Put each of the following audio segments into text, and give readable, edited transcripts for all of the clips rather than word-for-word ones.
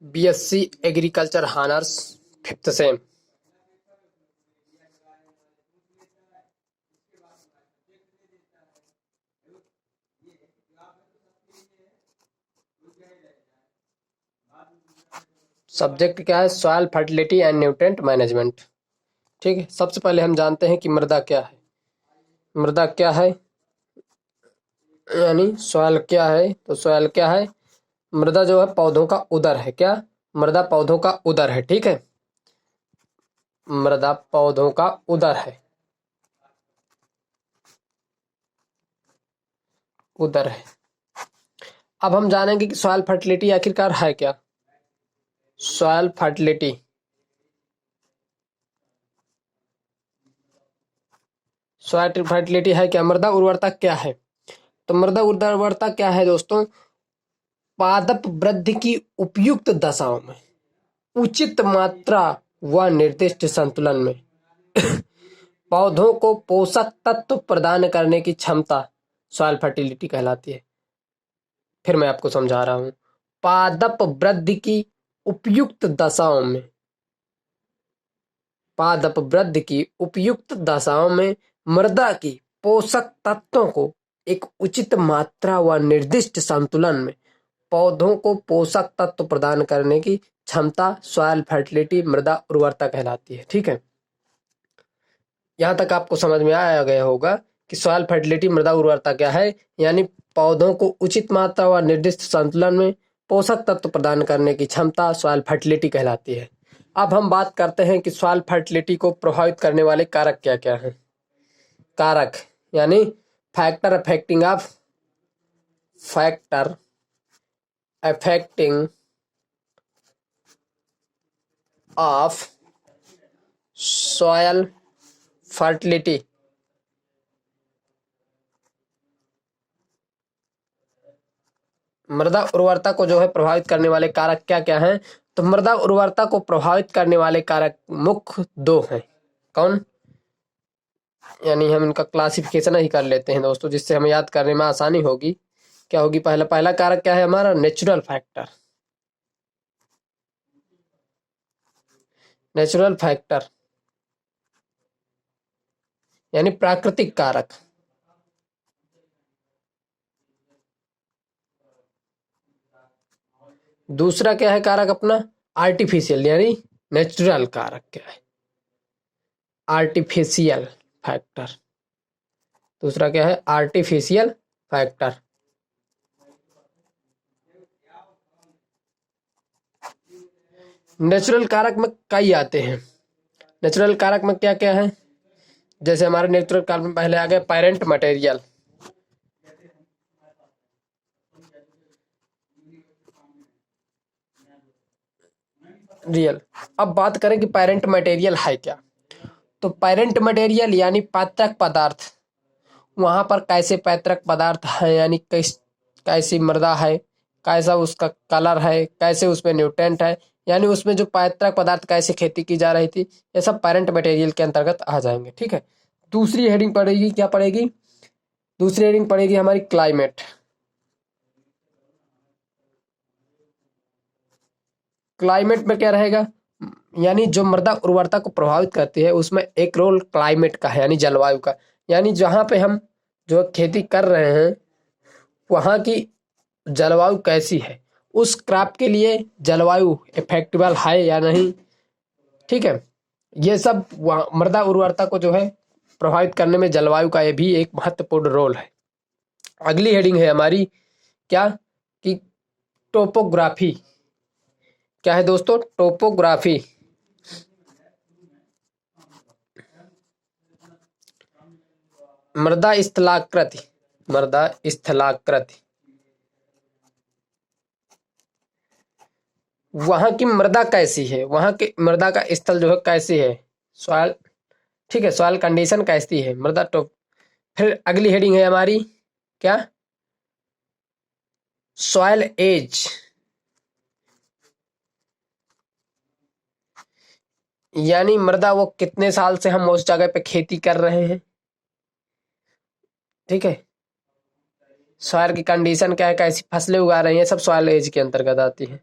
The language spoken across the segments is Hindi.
BSc agriculture honours 5th sem. Subject क्या है? Soil fertility and nutrient management. ठीक है, सबसे पहले हम जानते हैं कि मृदा क्या है। मृदा क्या है यानी सॉइल क्या है, तो सॉइल क्या है? मृदा जो है पौधों का उदर है। क्या? मृदा पौधों का उदर है। ठीक है, मृदा पौधों का उदर है, उदर है। अब हम जानेंगे कि सॉइल फर्टिलिटी आखिरकार है क्या। सॉइल फर्टिलिटी, सॉइल फर्टिलिटी है क्या? मृदा उर्वरता क्या है? तो मृदा उर्वरता क्या है दोस्तों? पादप वृद्धि की उपयुक्त दशाओं में उचित मात्रा व निर्दिष्ट संतुलन में पौधों को पोषक तत्व प्रदान करने की क्षमता सॉइल फर्टिलिटी कहलाती है। फिर मैं आपको समझा रहा हूं। पादप वृद्धि की उपयुक्त दशाओं में, पादप वृद्धि की उपयुक्त दशाओं में मृदा की पोषक तत्वों को एक उचित मात्रा व निर्दिष्ट संतुलन में पौधों को पोषक तत्व प्रदान करने की क्षमता सॉइल फर्टिलिटी, मृदा उर्वरता कहलाती है। ठीक है, यहाँ तक आपको समझ में आया गया होगा कि सॉइल फर्टिलिटी, मृदा उर्वरता क्या है। यानी पौधों को उचित मात्रा व निर्दिष्ट संतुलन में पोषक तत्व प्रदान करने की क्षमता सॉइल फर्टिलिटी कहलाती है। अब हम बात करते हैं कि सॉइल फर्टिलिटी को प्रभावित करने वाले कारक क्या क्या हैं। कारक यानी factor affecting of, factor affecting of soil fertility. मृदा उर्वरता को जो है प्रभावित करने वाले कारक क्या क्या हैं? तो मृदा उर्वरता को प्रभावित करने वाले कारक मुख्य दो हैं। कौन? यानी हम इनका क्लासिफिकेशन ही कर लेते हैं दोस्तों, जिससे हमें याद करने में आसानी होगी। क्या होगी? पहला पहला कारक क्या है हमारा? Natural factor. नेचुरल फैक्टर यानी प्राकृतिक कारक। दूसरा क्या है कारक अपना? आर्टिफिशियल यानी नेचुरल कारक क्या है? Artificial factor. दूसरा क्या है? Artificial factor. नेचुरल कारक में कई आते हैं। नेचुरल कारक में क्या क्या है? जैसे हमारे नेचुरल कारक में पहले आ गए पेरेंट मटेरियल। रियल। अब बात करें कि पेरेंट मटेरियल है क्या। तो पेरेंट मटेरियल यानी पैतृक पदार्थ। वहां पर कैसे पैतृक पदार्थ है, यानी कैसी मृदा है, कैसा उसका कलर है, कैसे उसमें न्यूट्रेंट है, यानी उसमें जो पैतृक पदार्थ कैसे खेती की जा रही थी, ये सब पेरेंट मटेरियल के अंतर्गत आ जाएंगे। ठीक है, दूसरी हेडिंग पड़ेगी, क्या पड़ेगी? दूसरी हेडिंग पड़ेगी हमारी क्लाइमेट। क्लाइमेट में क्या रहेगा? यानी जो मृदा उर्वरता को प्रभावित करती है उसमें एक रोल क्लाइमेट का है, यानी जलवायु का। यानी जहां पे हम जो खेती कर रहे हैं वहां की जलवायु कैसी है, उस क्रॉप के लिए जलवायु इफेक्टेबल है या नहीं। ठीक है, ये सब मृदा उर्वरता को जो है प्रभावित करने में जलवायु का ये भी एक महत्वपूर्ण रोल है। अगली हेडिंग है हमारी क्या? कि टोपोग्राफी। क्या है दोस्तों? टोपोग्राफी। मृदा स्थलाकृति, मृदा स्थलाकृति। वहां की मृदा कैसी है, वहां की मृदा का स्थल जो है कैसी है, सॉइल। ठीक है, सॉइल कंडीशन कैसी है, मृदा टोप। फिर अगली हेडिंग है हमारी क्या? Soil age. यानी मृदा वो कितने साल से हम उस जगह पे खेती कर रहे हैं। ठीक है, सॉइल की कंडीशन क्या है, कैसी फसलें उगा रही हैं, सब सॉइल एज के अंतर्गत आती है।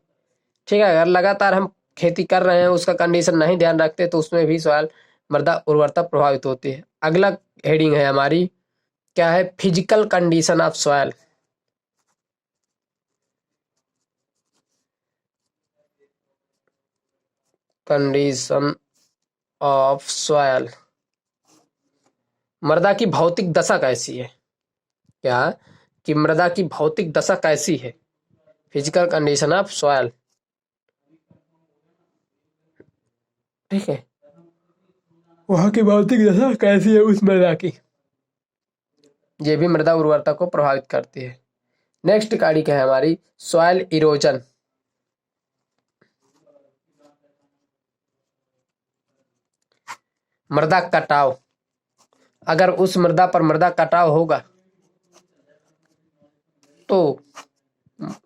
ठीक है। अगर लगातार हम खेती कर रहे हैं, उसका कंडीशन नहीं ध्यान रखते, तो उसमें भी सॉइल मृदा उर्वरता प्रभावित होती है। अगला हेडिंग है हमारी, क्या है, physical condition of soil. Condition of soil, मृदा की भौतिक दशा कैसी है, क्या, कि मृदा की भौतिक दशा कैसी है, फिजिकल कंडीशन ऑफ सॉइल। ठीक है, वहां की भौतिक दशा कैसी है उस मृदा की, ये भी मृदा उर्वरता को प्रभावित करती है। नेक्स्ट कड़ी क्या है हमारी, सॉइल इरोजन। मृदा कटाव, अगर उस मृदा पर मृदा कटाव होगा तो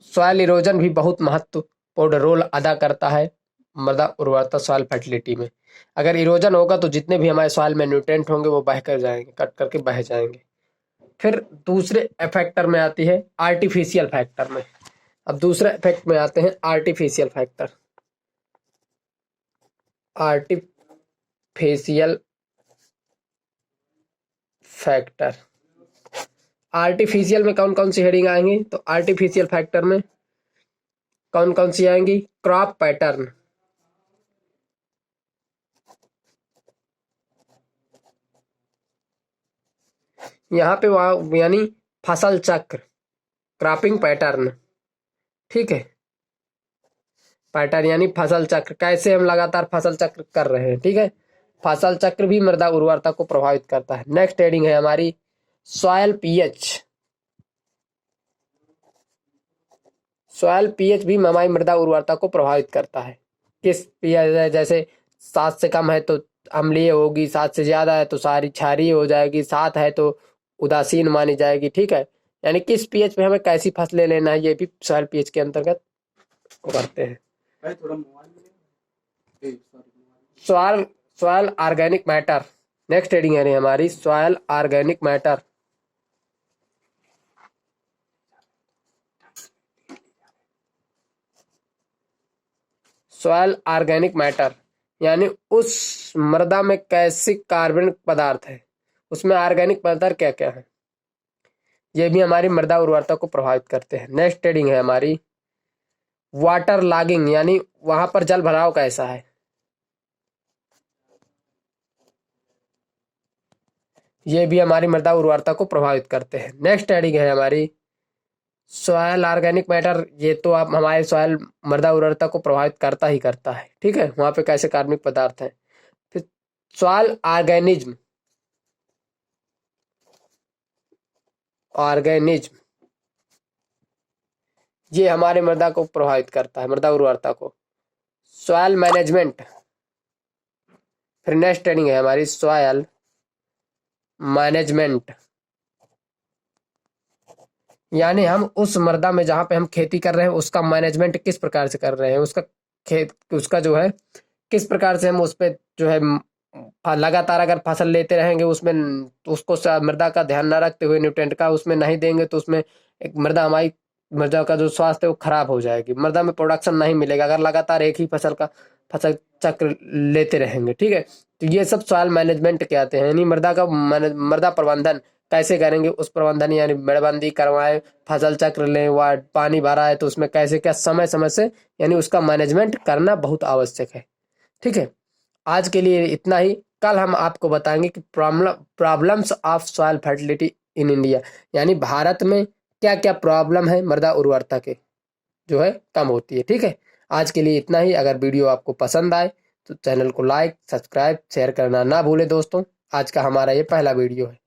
सॉइल इरोजन भी बहुत महत्वपूर्ण रोल अदा करता है मृदा उर्वरता सॉइल फर्टिलिटी में। अगर इरोजन होगा तो जितने भी हमारे सॉइल में न्यूट्रिएंट होंगे वो बह कर जाएंगे, कट करके बह जाएंगे। फिर दूसरे फैक्टर में आती है आर्टिफिशियल फैक्टर में। अब दूसरे इफेक्ट में आते हैं artificial factor. Artificial factor, artificial में कौन कौन सी हेडिंग आएंगी, तो आर्टिफिशियल फैक्टर में कौन कौन सी आएंगी, क्रॉप पैटर्न, यहाँ पे वहां यानी फसल चक्र, क्रॉपिंग पैटर्न। ठीक है, पैटर्न यानी फसल चक्र, कैसे हम लगातार फसल चक्र कर रहे हैं। ठीक है, फसल चक्र भी मृदा उर्वरता को प्रभावित करता है। नेक्स्ट हेडिंग है हमारी सॉयल पीएच। सॉयल पीएच भी हमारी मृदा उर्वरता को प्रभावित करता है। किस पीएच, जैसे 7 से कम है तो अम्लीय होगी, 7 से ज्यादा है तो सारी क्षारीय हो जाएगी, 7 है तो उदासीन मानी जाएगी। ठीक है, यानी किस पीएच पे हमें कैसी फसलें लेना है, ये भी सॉयल पीएच के अंतर्गत करते हैं। Soil soil organic matter, next heading है हमारी soil organic matter. Soil organic matter यानी उस मृदा में कैसे कार्बनिक पदार्थ है, उसमें ऑर्गेनिक पदार्थ क्या क्या है, ये भी हमारी मृदा उर्वरता को प्रभावित करते हैं। नेक्स्ट हेडिंग है हमारी वाटर लॉगिंग, यानी वहां पर जल भराव कैसा है, ये भी हमारी मृदा उर्वरता को प्रभावित करते हैं। नेक्स्ट हेडिंग है हमारी सॉयल ऑर्गेनिक मैटर, ये तो आप हमारे सॉयल मृदा उर्वरता को प्रभावित करता ही करता है। ठीक है, वहां पे कैसे कार्बनिक पदार्थ हैं। फिर सॉयल ऑर्गेनिज्म, ऑर्गेनिज्म ये हमारे मृदा को प्रभावित करता है, मृदा उर्वरता को। सॉयल मैनेजमेंट, फिर नेक्स्ट ट्रेनिंग है हमारी सॉयल मैनेजमेंट, यानी हम उस मृदा में जहां पे हम खेती कर रहे हैं उसका मैनेजमेंट किस प्रकार से कर रहे हैं, उसका खेत, उसका जो है किस प्रकार से हम उस पे जो है लगातार अगर फसल लेते रहेंगे उसमें उसको मृदा का ध्यान न रखते हुए न्यूट्रिएंट का उसमें नहीं देंगे तो उसमें एक हमारी मृदा का जो स्वास्थ्य है वो खराब हो जाएगी, मृदा में प्रोडक्शन नहीं मिलेगा अगर लगातार एक ही फसल चक्र लेते रहेंगे। ठीक है, तो ये सब सॉइल मैनेजमेंट के आते हैं, यानी मृदा का मृदा प्रबंधन कैसे करेंगे, उस प्रबंधन यानी मेड़बंदी करवाएं, फसल चक्र लें, व पानी भरा है तो उसमें कैसे क्या समय समय से यानी उसका मैनेजमेंट करना बहुत आवश्यक है। ठीक है, आज के लिए इतना ही। कल हम आपको बताएंगे कि problems of soil fertility in India, यानी भारत में क्या क्या प्रॉब्लम है मृदा उर्वरता के जो है कम होती है। ठीक है, आज के लिए इतना ही। अगर वीडियो आपको पसंद आए तो चैनल को लाइक, सब्सक्राइब, शेयर करना ना भूले दोस्तों। आज का हमारा ये पहला वीडियो है।